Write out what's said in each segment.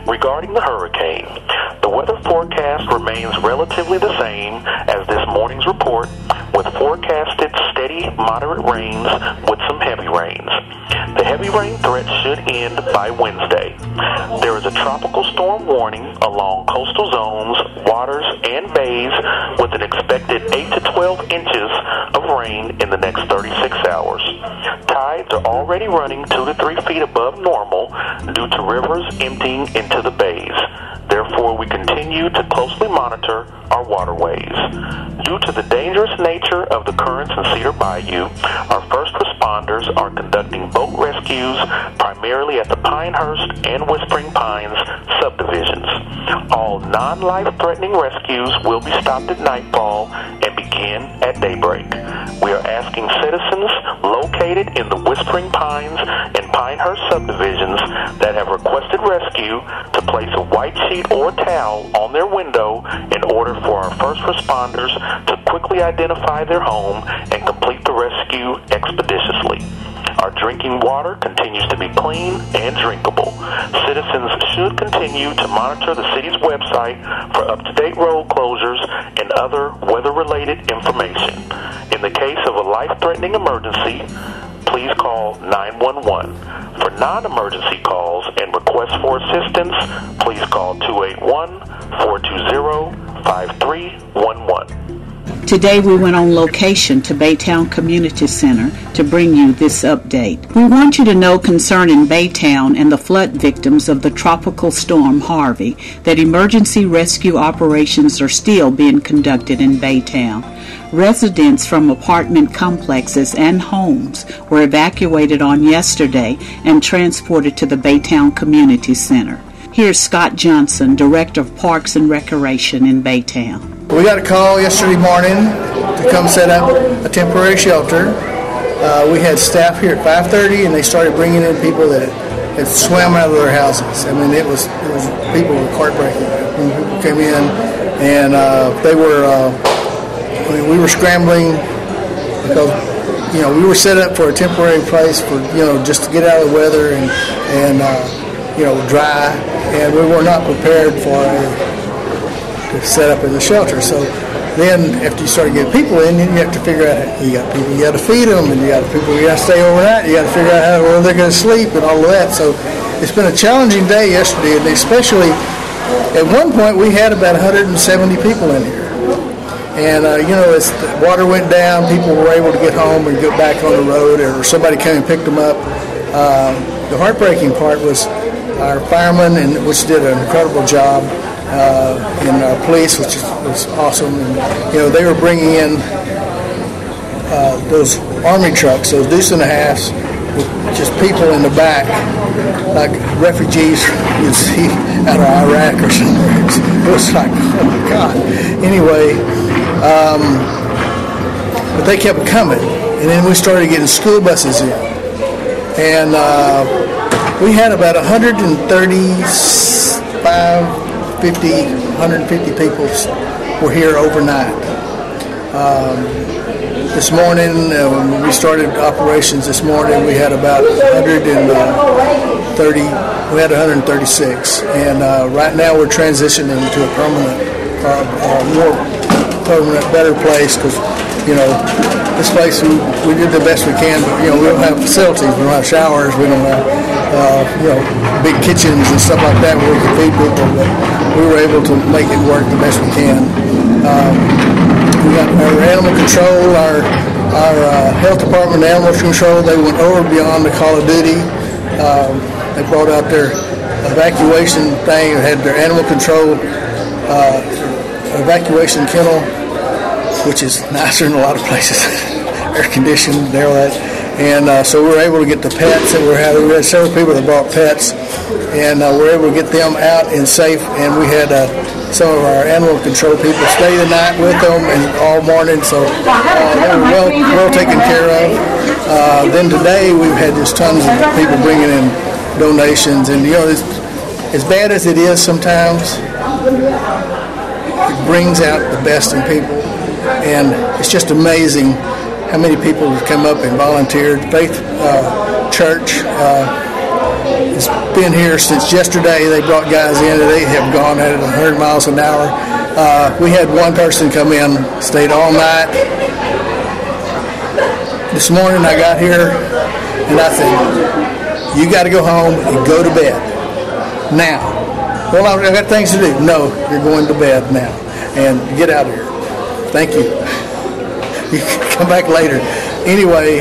Regarding the hurricane, the weather forecast remains relatively the same as this morning's report, with forecasted steady, moderate rains with some heavy rains. The heavy rain threat should end by Wednesday. There is a tropical storm warning along coastal zones, waters, and bays with an expected 8 to 12 inches of rain in the next 36 hours. Tides are already running 2 to 3 feet above normal due to rivers emptying into the bays. Therefore, we continue to closely monitor our waterways. Due to the dangerous nature of the currents in Cedar Bayou, our first responders are conducting boat rescues primarily at the Pinehurst and Whispering Pines subdivisions. All non-life-threatening rescues will be stopped at nightfall and begin at daybreak. We are asking citizens located in the Whispering Pines and Pinehurst subdivisions that have requested rescue to place a white sheet or towel on their window in order for our first responders to quickly identify their home and complete the rescue expeditiously. Our drinking water continues to be clean and drinkable. Citizens should continue to monitor the city's website for up-to-date road closures and other weather-related information. In the case of a life-threatening emergency, please call 911. For non-emergency calls and requests for assistance, please call 281-420-5311. Today we went on location to Baytown Community Center to bring you this update. We want you to know concerning Baytown and the flood victims of the tropical storm Harvey that emergency rescue operations are still being conducted in Baytown. Residents from apartment complexes and homes were evacuated on yesterday and transported to the Baytown Community Center. Here's Scott Johnson, Director of Parks and Recreation in Baytown. We got a call yesterday morning to come set up a temporary shelter. We had staff here at 5:30, and they started bringing in people that had swam out of their houses. I mean, it was people were heartbreaking. When people came in, and we were scrambling because we were set up for a temporary place for just to get out of the weather and dry, and we were not prepared for to set up in the shelter. So then after you start getting people in, then you have to figure out, you got people you got to feed them, and you got people you got to stay overnight, you got to figure out where they're going to sleep and all of that. So it's been a challenging day yesterday, and especially at one point we had about 170 people in here. And as the water went down, people were able to get home and get back on the road, or somebody came and picked them up. The heartbreaking part was our firemen, which did an incredible job, and our police, which was awesome. And they were bringing in those army trucks, those deuce and a halves, with just people in the back, like refugees you'd see out of Iraq or something. It was like, oh my God. Anyway, but they kept coming, and then we started getting school buses in, and we had about 150 people were here overnight. This morning, when we started operations this morning, we had about 130. We had 136, and right now we're transitioning to a permanent, more permanent, better place, because this place we did the best we can, but we don't have facilities, we don't have showers, we don't have big kitchens and stuff like that where we can feed people, but we were able to make it work the best we can. We got our animal control, our health department animal control. They went over beyond the call of duty. They brought out their evacuation thing. They had their animal control evacuation kennel, which is nicer in a lot of places, air conditioned and all that. And so we were able to get the pets that we had. We had several people that brought pets, and we were able to get them out and safe. And we had some of our animal control people stay the night with them and all morning, so they were well taken care of. Then today we've had just tons of people bringing in donations, and as bad as it is sometimes, it brings out the best in people, and it's just amazing how many people have come up and volunteered. Faith Church it's been here since yesterday. They brought guys in, and they have gone at 100 miles an hour. We had one person come in, stayed all night. This morning I got here, and I said, you got to go home and go to bed now. Well, I got things to do. No, you're going to bed now, and get out of here. Thank you. You can come back later. Anyway,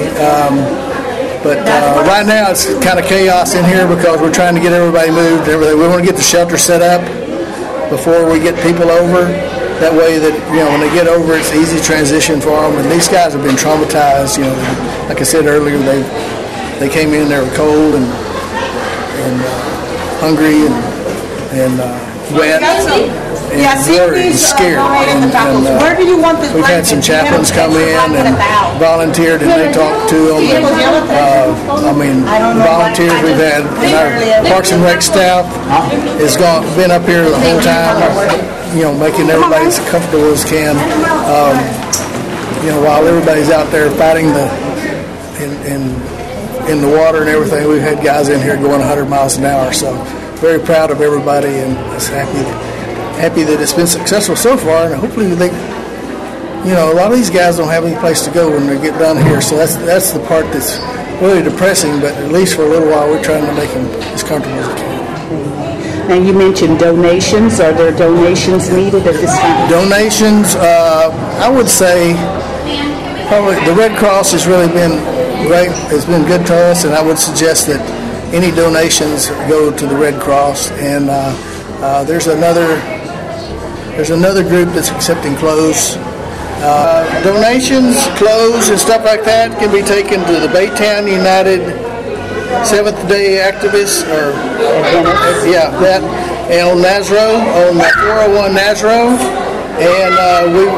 but right now it's kind of chaos in here because we're trying to get everybody moved. Everything. We want to get the shelter set up before we get people over. That way that, when they get over, it's easy transition for them. And these guys have been traumatized. Like I said earlier, they came in, they were cold and hungry and wet and worried and scared. Where do you want this? We've had some chaplains come in and volunteered, and they talked to them. And, volunteers we've had, and our Parks and Rec staff has been up here the whole time, making everybody as comfortable as can. While everybody's out there fighting in the water and everything, we've had guys in here going 100 miles an hour. So very proud of everybody, and just happy that it's been successful so far. And hopefully a lot of these guys don't have any place to go when they get done here. So that's the part that's really depressing. But at least for a little while, we're trying to make them as comfortable as we can. Now, you mentioned donations. Are there donations needed at this time? Donations, I would say probably the Red Cross has really been great. It's been good to us, and I would suggest that any donations go to the Red Cross. And there's another group that's accepting clothes. Donations, clothes, and stuff like that can be taken to the Baytown United Seventh Day Activists, and on Nazaro, on 401 Nazaro, and we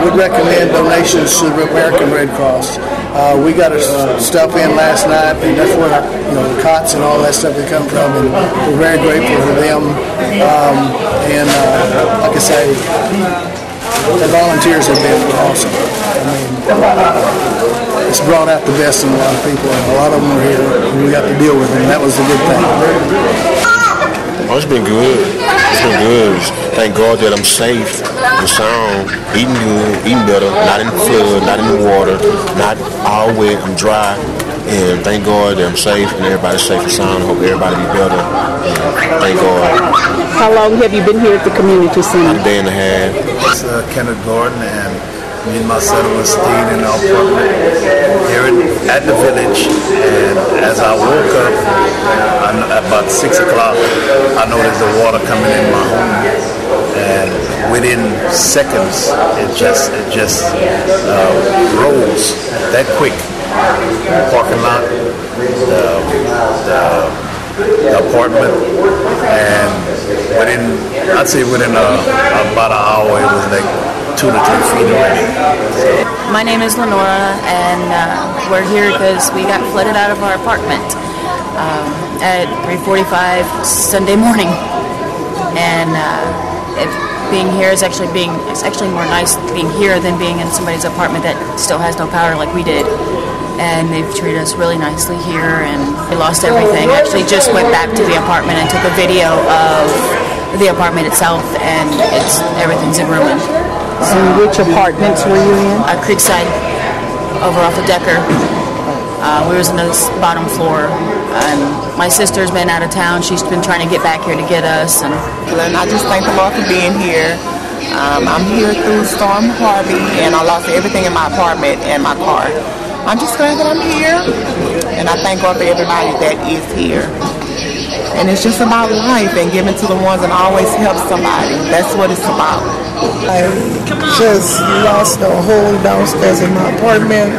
would recommend donations to the American Red Cross. We got our stuff in last night, and that's where the cots and all that stuff that come from, and we're very grateful for them. Like I say, the volunteers have been awesome. It's brought out the best in a lot of people, and a lot of them were here, and we got to deal with them. That was the good thing. Oh, it's been good. It's been good. Thank God that I'm safe and sound, eating good, eating better, not in the flood, not in the water, not all wet, I'm dry. And thank God that I'm safe and everybody's safe and sound. I hope everybody be better. And thank God. How long have you been here at the community center? A day and a half. It's Kenneth Gordon, and me and my son were staying in our apartment here at the village. And as I woke up, about 6 o'clock, I noticed the water coming in my home. And within seconds, it just rose that quick. The parking lot, the apartment, and within about an hour, it was like 2 to 3 feet away. My name is Lenora, and we're here because we got flooded out of our apartment at 3:45 Sunday morning, and being here is actually more nice being here than being in somebody's apartment that still has no power like we did. And they've treated us really nicely here, and we lost everything. Actually just went back to the apartment and took a video of the apartment itself, and everything's in ruin. So which apartments were you in? Creekside, over off of Decker. We was in the bottom floor. My sister's been out of town. She's been trying to get back here to get us. And I just thank the Lord for being here. I'm here through Storm Harvey, and I lost everything in my apartment and my car. I'm just glad that I'm here, and I thank God for everybody that is here. And it's just about life and giving to the ones and always help somebody. That's what it's about. I just lost the whole downstairs in my apartment.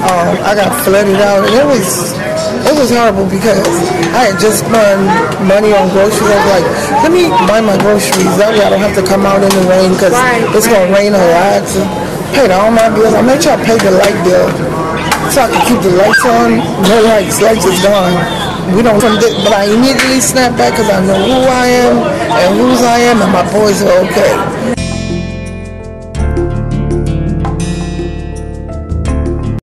I got flooded out, and it was horrible because I had just spent money on groceries. I was like, let me buy my groceries. That way I don't have to come out in the rain because it's going to rain a lot. So paid all my bills. I made sure I paid the light bill so I could keep the lights on. No lights. Lights is gone. But I immediately snapped back because I know who I am and whose I am, and my boys are okay.